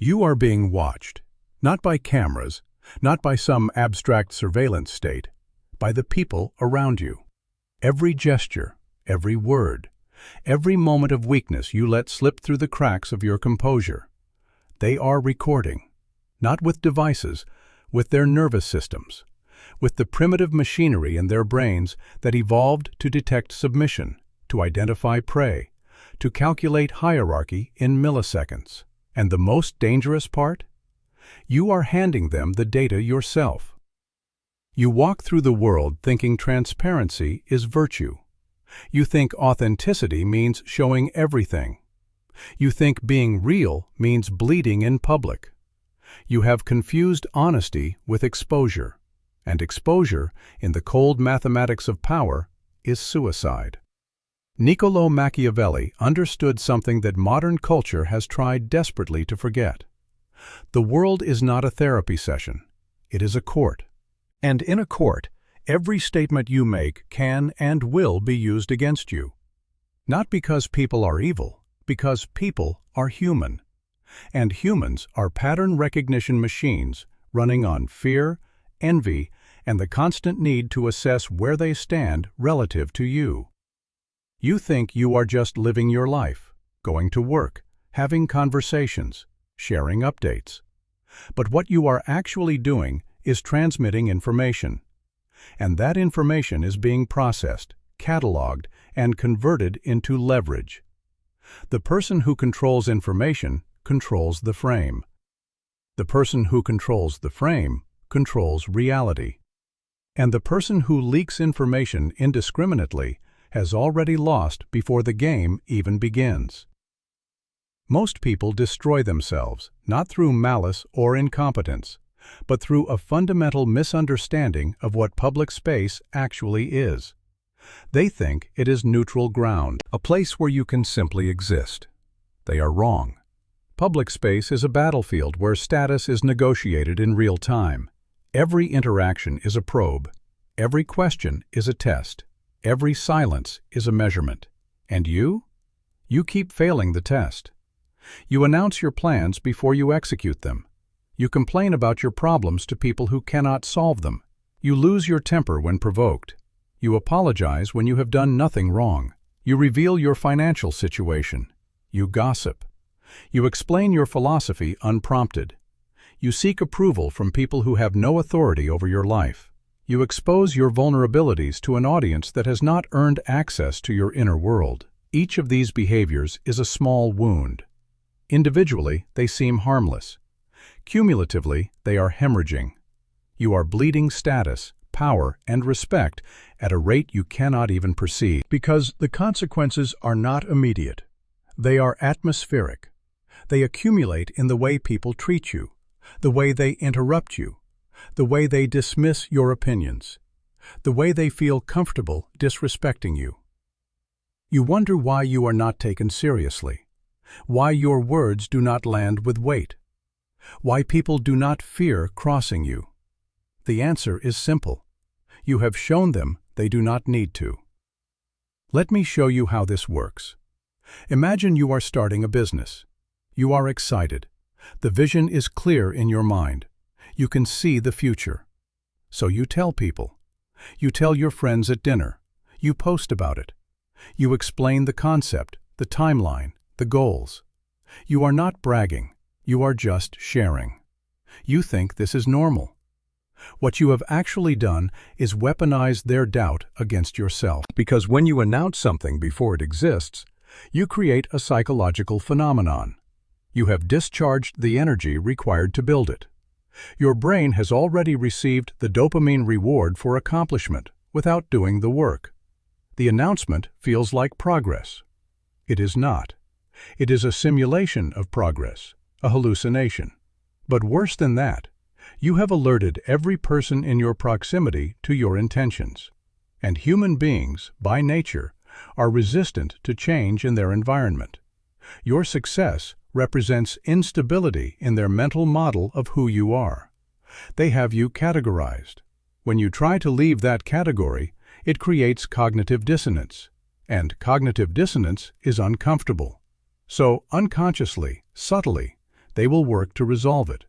You are being watched, not by cameras, not by some abstract surveillance state, by the people around you. Every gesture, every word, every moment of weakness you let slip through the cracks of your composure. They are recording, not with devices, with their nervous systems, with the primitive machinery in their brains that evolved to detect submission, to identify prey, to calculate hierarchy in milliseconds. And the most dangerous part? You are handing them the data yourself. You walk through the world thinking transparency is virtue. You think authenticity means showing everything. You think being real means bleeding in public. You have confused honesty with exposure, and exposure, in the cold mathematics of power, is suicide. Niccolo Machiavelli understood something that modern culture has tried desperately to forget. The world is not a therapy session. It is a court. And in a court, every statement you make can and will be used against you. Not because people are evil, because people are human. And humans are pattern recognition machines running on fear, envy, and the constant need to assess where they stand relative to you. You think you are just living your life, going to work, having conversations, sharing updates. But what you are actually doing is transmitting information. And that information is being processed, cataloged, and converted into leverage. The person who controls information controls the frame. The person who controls the frame controls reality. And the person who leaks information indiscriminately has already lost before the game even begins. Most people destroy themselves, not through malice or incompetence, but through a fundamental misunderstanding of what public space actually is. They think it is neutral ground, a place where you can simply exist. They are wrong. Public space is a battlefield where status is negotiated in real time. Every interaction is a probe. Every question is a test. Every silence is a measurement. And you? You keep failing the test. You announce your plans before you execute them. You complain about your problems to people who cannot solve them. You lose your temper when provoked. You apologize when you have done nothing wrong. You reveal your financial situation. You gossip. You explain your philosophy unprompted. You seek approval from people who have no authority over your life. You expose your vulnerabilities to an audience that has not earned access to your inner world. Each of these behaviors is a small wound. Individually, they seem harmless. Cumulatively, they are hemorrhaging. You are bleeding status, power, and respect at a rate you cannot even perceive. Because the consequences are not immediate. They are atmospheric. They accumulate in the way people treat you, the way they interrupt you, the way they dismiss your opinions, the way they feel comfortable disrespecting you. You wonder why you are not taken seriously, why your words do not land with weight, why people do not fear crossing you. The answer is simple. You have shown them they do not need to. Let me show you how this works. Imagine you are starting a business. You are excited. The vision is clear in your mind. You can see the future. So you tell people. You tell your friends at dinner. You post about it. You explain the concept, the timeline, the goals. You are not bragging. You are just sharing. You think this is normal. What you have actually done is weaponize their doubt against yourself. Because when you announce something before it exists, you create a psychological phenomenon. You have discharged the energy required to build it. Your brain has already received the dopamine reward for accomplishment without doing the work. The announcement feels like progress. It is not. It is a simulation of progress, a hallucination. But worse than that, you have alerted every person in your proximity to your intentions. And human beings, by nature, are resistant to change in their environment. Your success represents instability in their mental model of who you are. They have you categorized. When you try to leave that category, it creates cognitive dissonance, and cognitive dissonance is uncomfortable. So, unconsciously, subtly, They will work to resolve it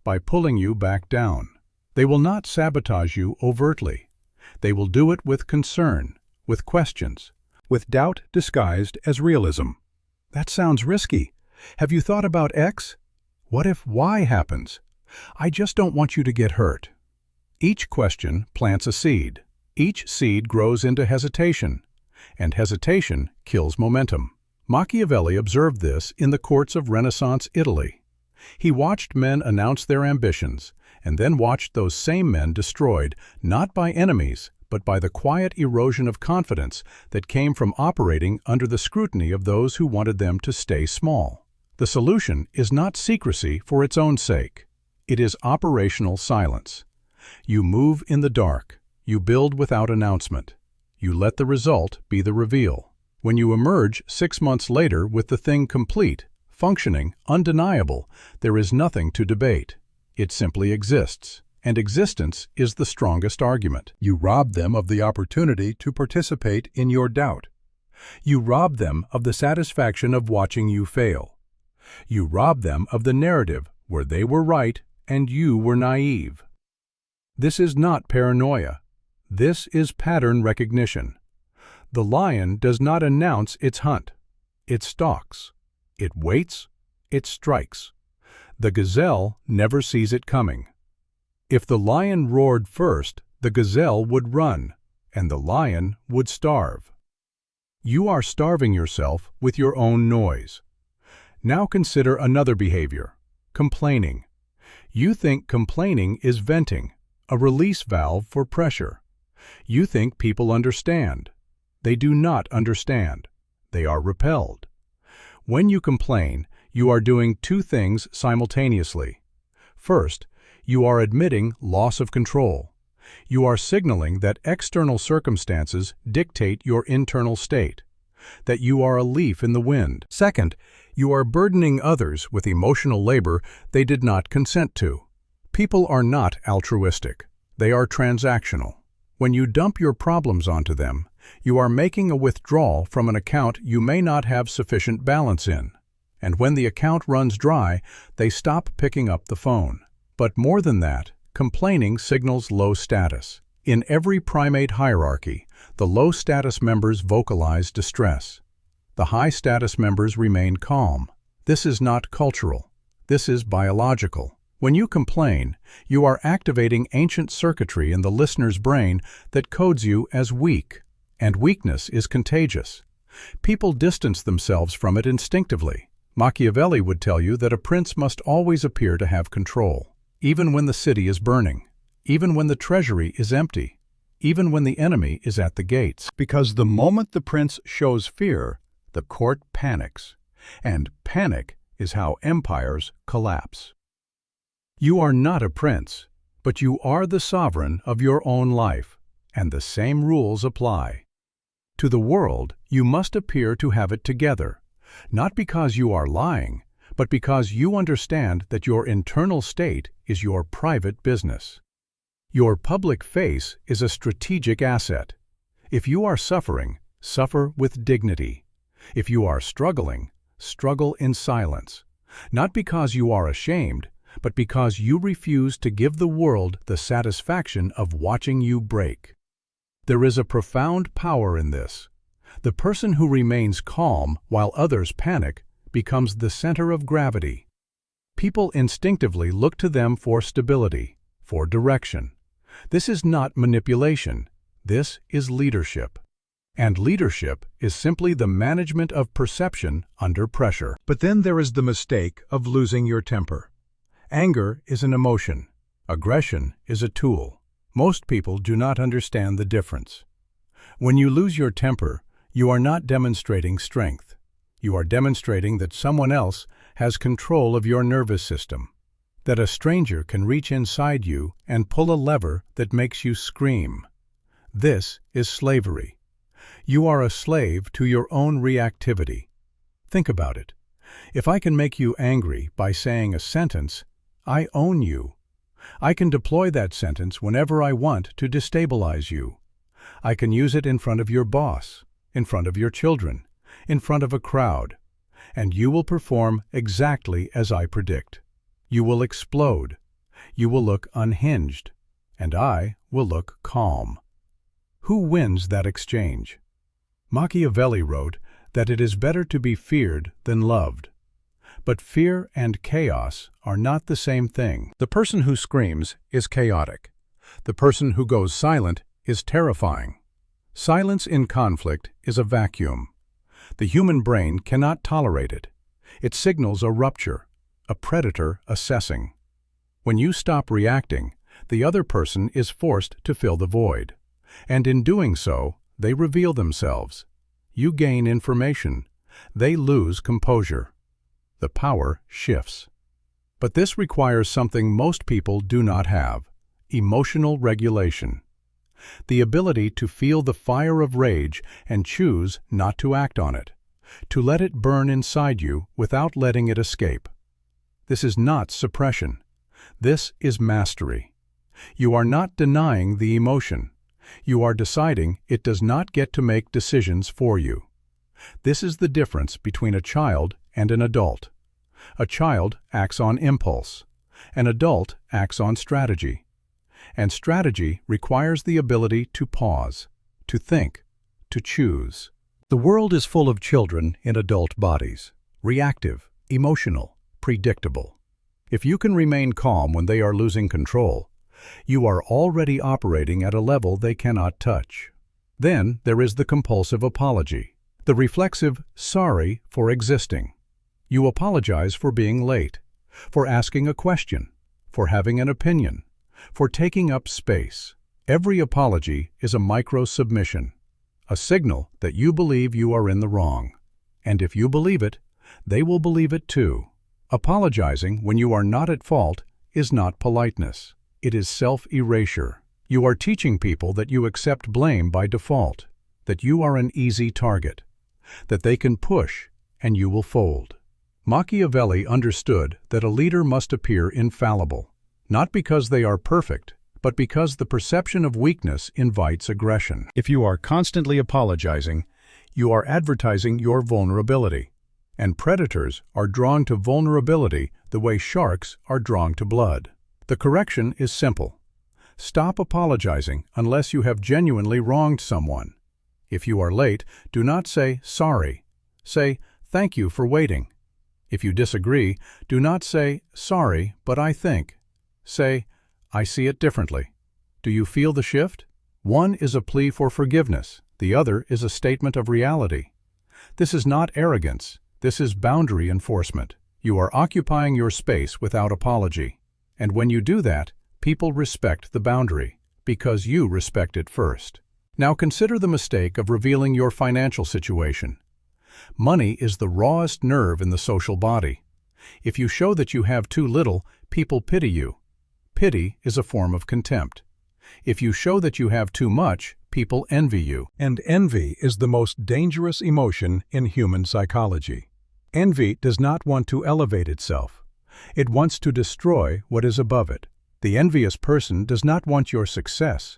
by pulling you back down. They will not sabotage you overtly. They will do it with concern, with questions, with doubt disguised as realism. That sounds risky. Have you thought about X? What if Y happens? I just don't want you to get hurt. Each question plants a seed. Each seed grows into hesitation, and hesitation kills momentum. Machiavelli observed this in the courts of Renaissance Italy. He watched men announce their ambitions, and then watched those same men destroyed, not by enemies, but by the quiet erosion of confidence that came from operating under the scrutiny of those who wanted them to stay small. The solution is not secrecy for its own sake. It is operational silence. You move in the dark. You build without announcement. You let the result be the reveal. When you emerge 6 months later with the thing complete, functioning, undeniable, there is nothing to debate. It simply exists, and existence is the strongest argument. You rob them of the opportunity to participate in your doubt. You rob them of the satisfaction of watching you fail. You rob them of the narrative where they were right and you were naive. This is not paranoia. This is pattern recognition. The lion does not announce its hunt. It stalks. It waits. It strikes. The gazelle never sees it coming. If the lion roared first, the gazelle would run, and the lion would starve. You are starving yourself with your own noise. Now consider another behavior, complaining. You think complaining is venting, a release valve for pressure. You think people understand. They do not understand. They are repelled. When you complain, you are doing two things simultaneously. First, you are admitting loss of control. You are signaling that external circumstances dictate your internal state, that you are a leaf in the wind. Second, you are burdening others with emotional labor they did not consent to. People are not altruistic. They are transactional. When you dump your problems onto them, you are making a withdrawal from an account you may not have sufficient balance in. And when the account runs dry, they stop picking up the phone. But more than that, complaining signals low status. In every primate hierarchy, the low-status members vocalize distress. The high-status members remain calm. This is not cultural. This is biological. When you complain, you are activating ancient circuitry in the listener's brain that codes you as weak. And weakness is contagious. People distance themselves from it instinctively. Machiavelli would tell you that a prince must always appear to have control, even when the city is burning, even when the treasury is empty, even when the enemy is at the gates. Because the moment the prince shows fear, the court panics, and panic is how empires collapse. You are not a prince, but you are the sovereign of your own life, and the same rules apply. To the world, you must appear to have it together, not because you are lying, but because you understand that your internal state is your private business. Your public face is a strategic asset. If you are suffering, suffer with dignity. If you are struggling, struggle in silence, not because you are ashamed, but because you refuse to give the world the satisfaction of watching you break. There is a profound power in this. The person who remains calm while others panic becomes the center of gravity. People instinctively look to them for stability, for direction. This is not manipulation. This is leadership. And leadership is simply the management of perception under pressure. But then there is the mistake of losing your temper. Anger is an emotion. Aggression is a tool. Most people do not understand the difference. When you lose your temper, you are not demonstrating strength. You are demonstrating that someone else has control of your nervous system, that a stranger can reach inside you and pull a lever that makes you scream. This is slavery. You are a slave to your own reactivity. Think about it. If I can make you angry by saying a sentence, I own you. I can deploy that sentence whenever I want to destabilize you. I can use it in front of your boss, in front of your children, in front of a crowd. and you will perform exactly as I predict. You will explode. You will look unhinged, and I will look calm. Who wins that exchange? Machiavelli wrote that it is better to be feared than loved. But fear and chaos are not the same thing. The person who screams is chaotic. The person who goes silent is terrifying. Silence in conflict is a vacuum. The human brain cannot tolerate it. It signals a rupture, a predator assessing. When you stop reacting, the other person is forced to fill the void. And in doing so, they reveal themselves. You gain information. They lose composure. The power shifts. But this requires something most people do not have: emotional regulation. The ability to feel the fire of rage and choose not to act on it, to let it burn inside you without letting it escape. This is not suppression. This is mastery. You are not denying the emotion. You are deciding it does not get to make decisions for you. This is the difference between a child and an adult. A child acts on impulse. An adult acts on strategy. And strategy requires the ability to pause, to think, to choose. The world is full of children in adult bodies, reactive, emotional, predictable. If you can remain calm when they are losing control, you are already operating at a level they cannot touch. Then there is the compulsive apology, the reflexive sorry for existing. You apologize for being late, for asking a question, for having an opinion, for taking up space. Every apology is a micro-submission, a signal that you believe you are in the wrong. And if you believe it, they will believe it too. Apologizing when you are not at fault is not politeness. It is self-erasure. You are teaching people that you accept blame by default, that you are an easy target, that they can push and you will fold. Machiavelli understood that a leader must appear infallible, not because they are perfect, but because the perception of weakness invites aggression. If you are constantly apologizing, you are advertising your vulnerability. And predators are drawn to vulnerability the way sharks are drawn to blood. The correction is simple. Stop apologizing unless you have genuinely wronged someone. If you are late, do not say sorry. Say thank you for waiting. If you disagree, do not say sorry, but I think. Say, I see it differently. Do you feel the shift? One is a plea for forgiveness. The other is a statement of reality. This is not arrogance. This is boundary enforcement. You are occupying your space without apology. And when you do that, people respect the boundary, because you respect it first. Now consider the mistake of revealing your financial situation. Money is the rawest nerve in the social body. If you show that you have too little, people pity you. Pity is a form of contempt. If you show that you have too much, people envy you. And envy is the most dangerous emotion in human psychology. Envy does not want to elevate itself. It wants to destroy what is above it. The envious person does not want your success.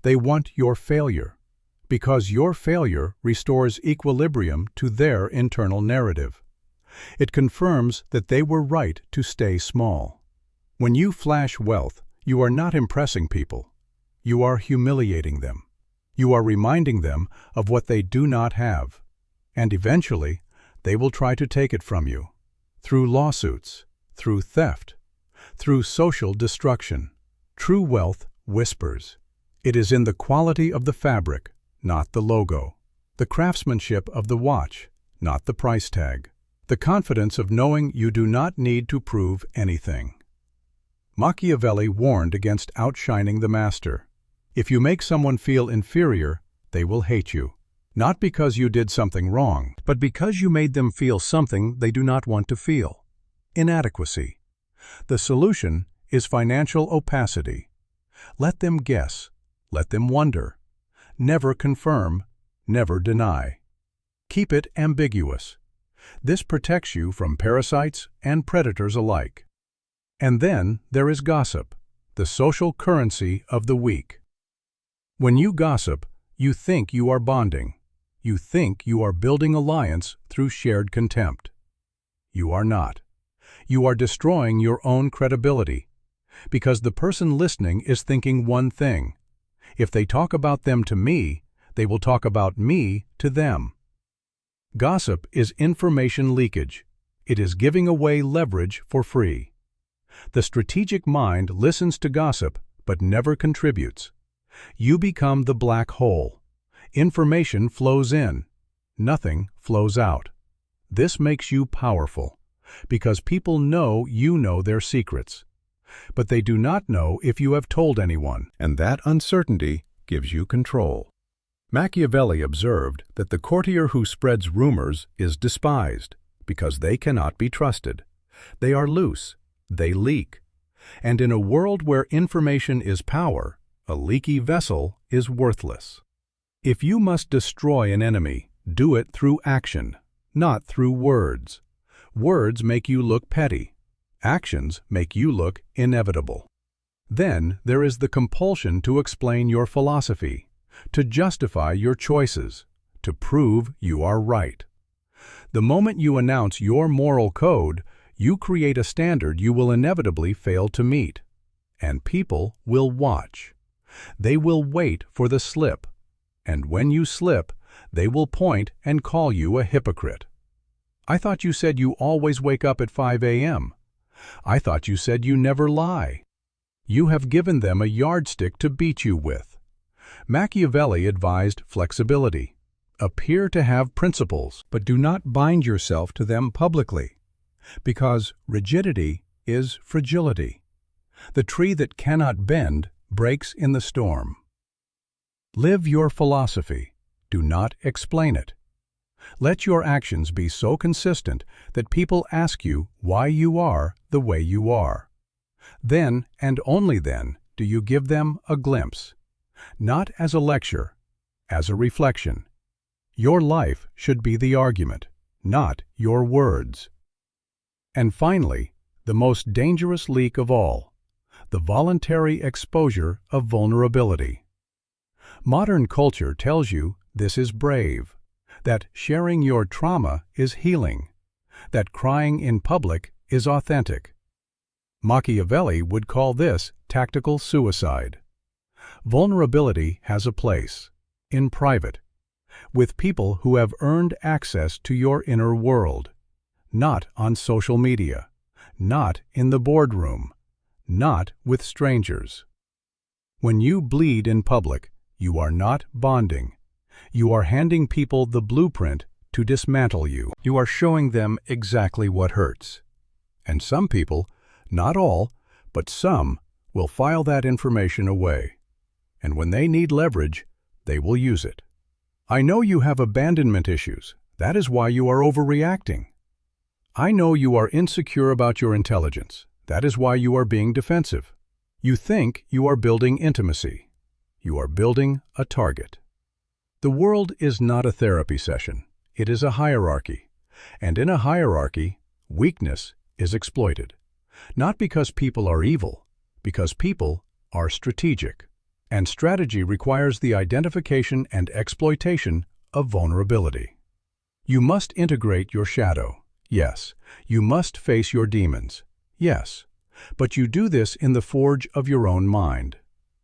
They want your failure, because your failure restores equilibrium to their internal narrative. It confirms that they were right to stay small. When you flash wealth, you are not impressing people. You are humiliating them. You are reminding them of what they do not have. And eventually, they will try to take it from you. Through lawsuits, through theft, through social destruction. True wealth whispers. It is in the quality of the fabric, not the logo. The craftsmanship of the watch, not the price tag. The confidence of knowing you do not need to prove anything. Machiavelli warned against outshining the master. If you make someone feel inferior, they will hate you. Not because you did something wrong, but because you made them feel something they do not want to feel. Inadequacy. The solution is financial opacity. Let them guess. Let them wonder. Never confirm. Never deny. Keep it ambiguous. This protects you from parasites and predators alike. And then there is gossip, the social currency of the weak. When you gossip, you think you are bonding. You think you are building alliance through shared contempt. You are not. You are destroying your own credibility, because the person listening is thinking one thing. If they talk about them to me, they will talk about me to them. Gossip is information leakage. It is giving away leverage for free. The strategic mind listens to gossip but never contributes. You become the black hole. Information flows in. Nothing flows out. This makes you powerful, because people know you know their secrets. But they do not know if you have told anyone, and that uncertainty gives you control. Machiavelli observed that the courtier who spreads rumors is despised, because they cannot be trusted. They are loose. They leak. And in a world where information is power, a leaky vessel is worthless. If you must destroy an enemy, do it through action, not through words. Words make you look petty. Actions make you look inevitable. Then there is the compulsion to explain your philosophy, to justify your choices, to prove you are right. The moment you announce your moral code, you create a standard you will inevitably fail to meet. And people will watch. They will wait for the slip. And when you slip, they will point and call you a hypocrite. I thought you said you always wake up at 5 a.m. I thought you said you never lie. You have given them a yardstick to beat you with. Machiavelli advised flexibility. Appear to have principles, but do not bind yourself to them publicly, because rigidity is fragility. The tree that cannot bend breaks in the storm. Live your philosophy. Do not explain it. Let your actions be so consistent that people ask you why you are the way you are. Then, and only then, do you give them a glimpse. Not as a lecture, as a reflection. Your life should be the argument, not your words. And finally, the most dangerous leak of all, the voluntary exposure of vulnerability. Modern culture tells you this is brave, that sharing your trauma is healing, that crying in public is authentic. Machiavelli would call this tactical suicide. Vulnerability has a place, in private, with people who have earned access to your inner world, not on social media, not in the boardroom, not with strangers. When you bleed in public, you are not bonding. You are handing people the blueprint to dismantle you. You are showing them exactly what hurts. And some people, not all, but some, will file that information away. And when they need leverage, they will use it. I know you have abandonment issues. That is why you are overreacting. I know you are insecure about your intelligence. That is why you are being defensive. You think you are building intimacy. You are building a target. The world is not a therapy session. It is a hierarchy. And in a hierarchy, weakness is exploited. Not because people are evil, because people are strategic. And strategy requires the identification and exploitation of vulnerability. You must integrate your shadow. Yes. You must face your demons. Yes. But you do this in the forge of your own mind.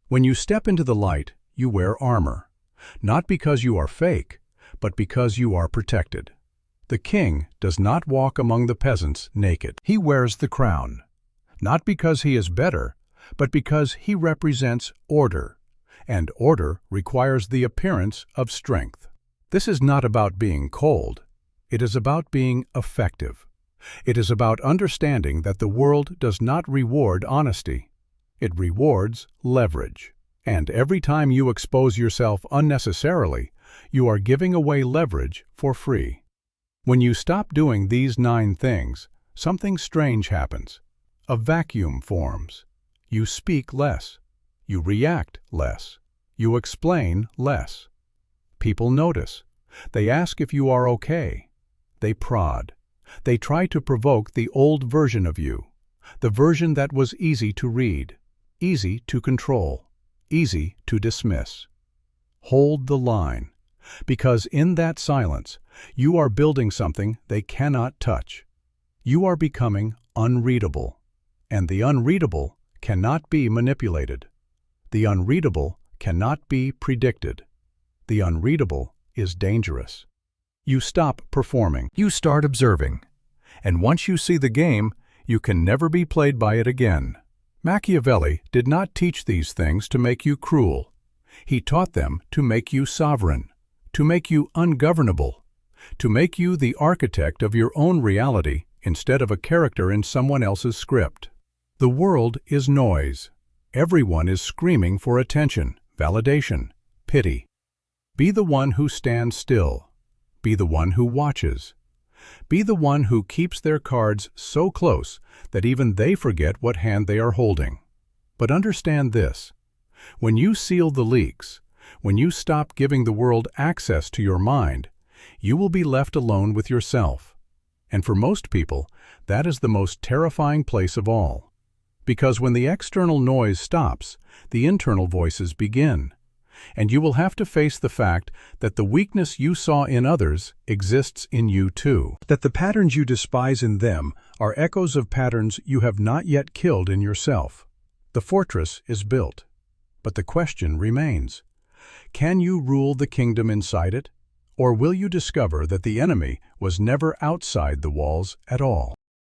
When you step into the light, you wear armor. Not because you are fake, but because you are protected. The king does not walk among the peasants naked. He wears the crown. Not because he is better, but because he represents order. And order requires the appearance of strength. This is not about being cold. It is about being effective. It is about understanding that the world does not reward honesty. It rewards leverage. And every time you expose yourself unnecessarily, you are giving away leverage for free. When you stop doing these 9 things, something strange happens. A vacuum forms. You speak less. You react less. You explain less. People notice. They ask if you are okay. They prod. They try to provoke the old version of you, the version that was easy to read, easy to control, easy to dismiss. Hold the line, because in that silence, you are building something they cannot touch. You are becoming unreadable, and the unreadable cannot be manipulated. The unreadable cannot be predicted. The unreadable is dangerous. You stop performing. You start observing. And once you see the game, you can never be played by it again. Machiavelli did not teach these things to make you cruel. He taught them to make you sovereign, to make you ungovernable, to make you the architect of your own reality instead of a character in someone else's script. The world is noise. Everyone is screaming for attention, validation, pity. Be the one who stands still. Be the one who watches. Be the one who keeps their cards so close that even they forget what hand they are holding. But understand this: when you seal the leaks, when you stop giving the world access to your mind, you will be left alone with yourself. And for most people, that is the most terrifying place of all. Because when the external noise stops, the internal voices begin. And you will have to face the fact that the weakness you saw in others exists in you too. That the patterns you despise in them are echoes of patterns you have not yet killed in yourself. The fortress is built, but the question remains: can you rule the kingdom inside it? Or will you discover that the enemy was never outside the walls at all?